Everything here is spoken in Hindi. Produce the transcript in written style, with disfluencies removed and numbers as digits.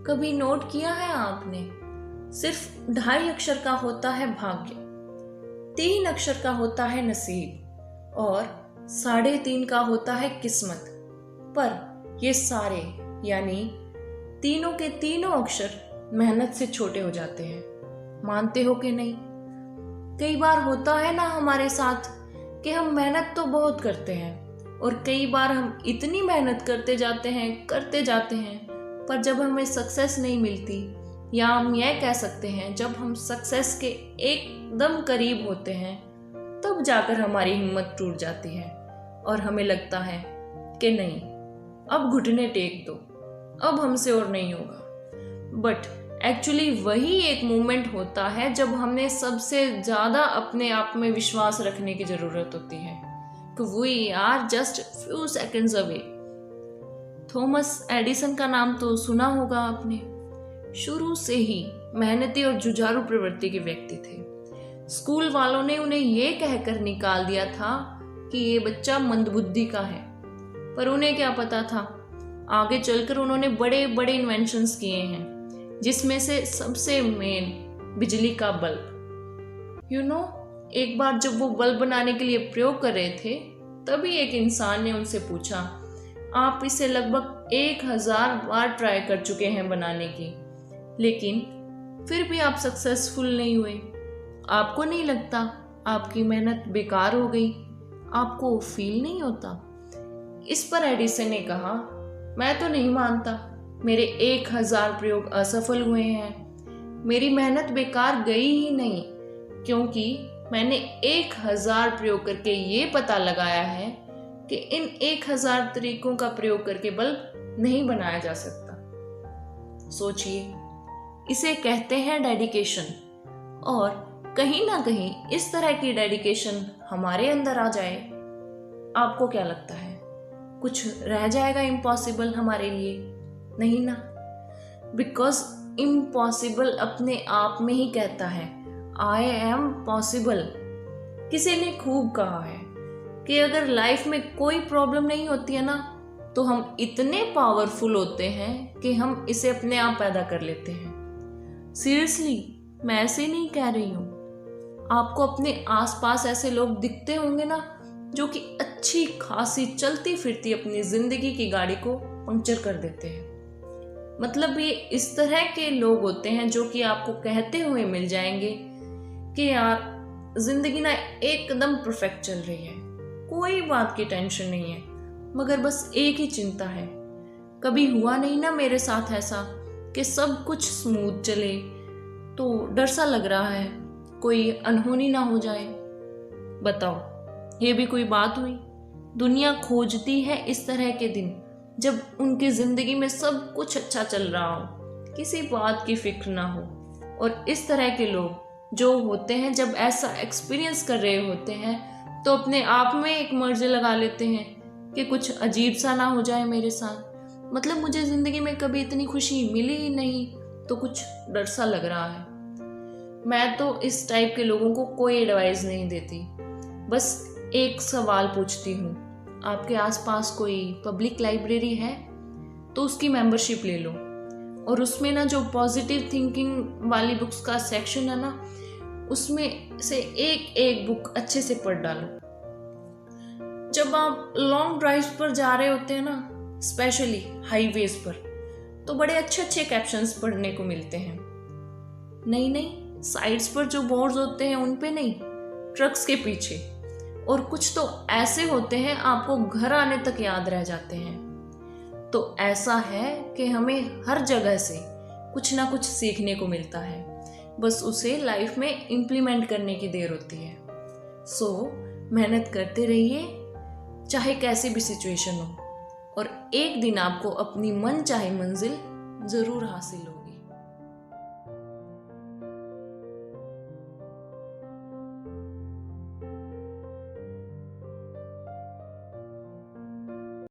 कभी नोट किया है आपने, सिर्फ 2.5 अक्षर का होता है भाग्य, 3 अक्षर का होता है नसीब और 3.5 का होता है किस्मत। पर ये सारे यानी तीनों के तीनों अक्षर मेहनत से छोटे हो जाते हैं। मानते हो कि नहीं? कई बार होता है ना हमारे साथ कि हम मेहनत तो बहुत करते हैं और कई बार हम इतनी मेहनत करते जाते हैं पर जब हमें सक्सेस नहीं मिलती, या हम यह कह सकते हैं जब हम सक्सेस के एकदम करीब होते हैं, तब जाकर हमारी हिम्मत टूट जाती है और हमें लगता है कि नहीं, अब घुटने टेक दो, अब हमसे और नहीं होगा। बट एक्चुअली वही एक मोमेंट होता है जब हमें सबसे ज़्यादा अपने आप में विश्वास रखने की ज़रूरत होती है कि we are just few seconds away. Thomas Edison का नाम तो सुना होगा आपने। शुरू से ही मेहनती और जुझारू प्रवृत्ति के व्यक्ति थे। स्कूल वालों ने उन्हें ये कहकर निकाल दिया था कि ये बच्चा मंदबुद्धि का है, पर उन्हें क्या पता था, आगे चलकर उन्होंने बड़े बड़े इन्वेंशंस किए हैं, जिसमें से सबसे मेन बिजली का बल्ब। एक बार जब वो बल्ब बनाने के लिए प्रयोग कर रहे थे, तभी एक इंसान ने उनसे पूछा, आप इसे लगभग 1000 बार ट्राई कर चुके हैं बनाने की, लेकिन फिर भी आप सक्सेसफुल नहीं हुए। आपको नहीं लगता आपकी मेहनत बेकार हो गई? आपको फील नहीं होता? इस पर एडिसन ने कहा, मैं तो नहीं मानता, मेरे 1000 प्रयोग असफल हुए हैं। मेरी मेहनत बेकार गई ही नहीं, क्योंकि मैंने 1000 प्रयोग करके ये पता लगाया है कि इन 1000 तरीकों का प्रयोग करके बल्ब नहीं बनाया जा सकता। सोचिए, इसे कहते हैं डेडिकेशन। और कहीं ना कहीं इस तरह की डेडिकेशन हमारे अंदर आ जाए, आपको क्या लगता है, कुछ रह जाएगा इम्पॉसिबल हमारे लिए? नहीं ना, बिकॉज इम्पॉसिबल अपने आप में ही कहता है आई एम पॉसिबल। किसी ने खूब कहा है कि अगर लाइफ में कोई प्रॉब्लम नहीं होती है ना, तो हम इतने पावरफुल होते हैं कि हम इसे अपने आप पैदा कर लेते हैं। सीरियसली, मैं ऐसे नहीं कह रही हूँ। आपको अपने आसपास ऐसे लोग दिखते होंगे ना, जो कि अच्छी खासी चलती फिरती अपनी जिंदगी की गाड़ी को पंक्चर कर देते हैं। मतलब ये इस तरह के लोग होते हैं जो कि आपको कहते हुए मिल जाएंगे कि यार जिंदगी ना एकदम परफेक्ट चल रही है, कोई बात की टेंशन नहीं है, मगर बस एक ही चिंता है, कभी हुआ नहीं ना मेरे साथ ऐसा कि सब कुछ स्मूथ चले, तो डर सा लग रहा है कोई अनहोनी ना हो जाए। बताओ, ये भी कोई बात हुई? दुनिया खोजती है इस तरह के दिन जब उनकी जिंदगी में सब कुछ अच्छा चल रहा हो, किसी बात की फिक्र ना हो। और इस तरह के लोग जो होते हैं, जब ऐसा एक्सपीरियंस कर रहे होते हैं, तो अपने आप में एक मर्ज लगा लेते हैं कि कुछ अजीब सा ना हो जाए मेरे साथ। मतलब मुझे जिंदगी में कभी इतनी खुशी मिली ही नहीं, तो कुछ डर सा लग रहा है। मैं तो इस टाइप के लोगों को कोई एडवाइस नहीं देती, बस एक सवाल पूछती हूँ, आपके आसपास कोई पब्लिक लाइब्रेरी है तो उसकी मेंबरशिप ले लो, और उसमें ना जो पॉजिटिव थिंकिंग वाली बुक्स का सेक्शन है ना, उसमें से एक बुक अच्छे से पढ़ डालो। जब आप लॉन्ग ड्राइव्स पर जा रहे होते हैं ना, स्पेशली हाईवेज पर, तो बड़े अच्छे अच्छे कैप्शंस पढ़ने को मिलते हैं। नहीं, साइड्स पर जो बोर्ड्स होते हैं उन पे नहीं, ट्रक्स के पीछे। और कुछ तो ऐसे होते हैं आपको घर आने तक याद रह जाते हैं। तो ऐसा है कि हमें हर जगह से कुछ ना कुछ सीखने को मिलता है, बस उसे लाइफ में इम्प्लीमेंट करने की देर होती है। सो मेहनत करते रहिए, चाहे कैसी भी सिचुएशन हो, और एक दिन आपको अपनी मन चाहे मंजिल जरूर हासिल होगी।